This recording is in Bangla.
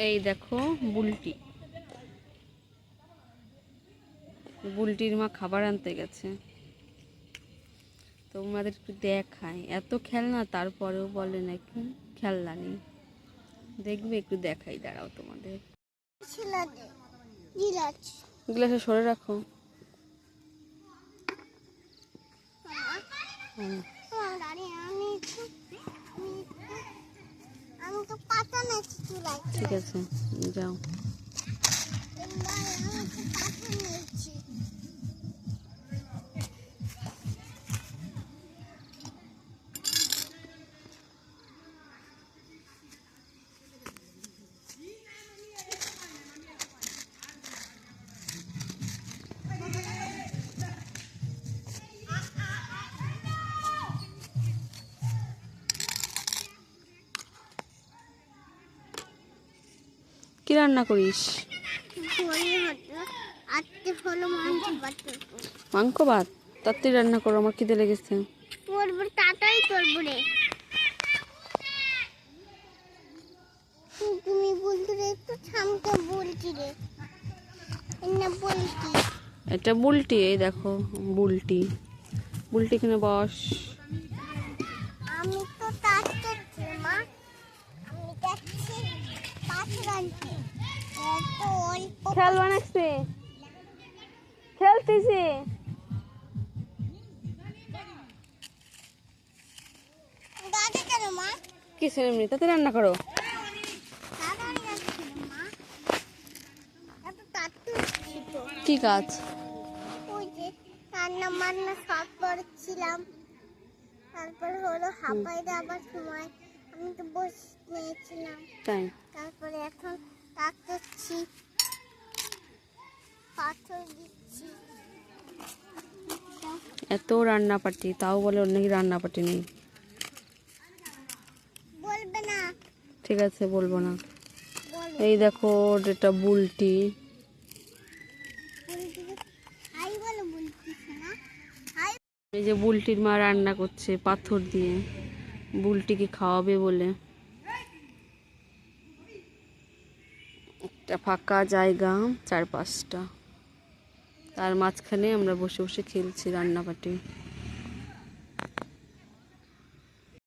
এই দেখো বুলটি, বুলটির মা খাবার আনতে গেছে। তোমাদের একটু দেখাই, এত খেলনা তারপরেও বলে নাকি খেলনা নেই। দেখবে একটু দেখাই, দাঁড়াও তোমাদের। গ্লাসে সরে রাখো। ঠিক আছে, যাও। কি রান্না করিস? মাংস ভাত তাড়াতাড়ি রান্না করো, আমার খিদে লেগেছে। তুমি বলতে একটু থামতে বলছি রে। এটা বুলটি, এই দেখো বুলটি। বুলটি এখানে বস। আমি তো যাচ্ছি মা, আমি যাচ্ছি পাথর আনতে। এত অল্প খেলবা নাকছে, খেলতেছি। দাদা কেন মা? কিছু এমনি, তাতে রান্না করো। কি কাজ? ওই যে রান্না বান্না সব করছিলাম, তারপর হলো হাঁপাই দেওয়ার সময় আমি তো বসে নিয়েছিলাম। তাই? তারপরে এখন কাটছি, পাথর দিচ্ছি। এত রান্না পাটি, তাও বলে ওর নাকি রান্না পাটি নেই। বলবে না? ঠিক আছে, বলবো না। এই দেখো এটা বুলটি। এই যে বুলটির মা রান্না করছে পাথর দিয়ে, বুলটিকে খাওয়াবে বলে। একটা ফাঁকা জায়গা, 4-5টা, তার মাঝখানে আমরা বসে বসে খেলছি রান্নাবাটি।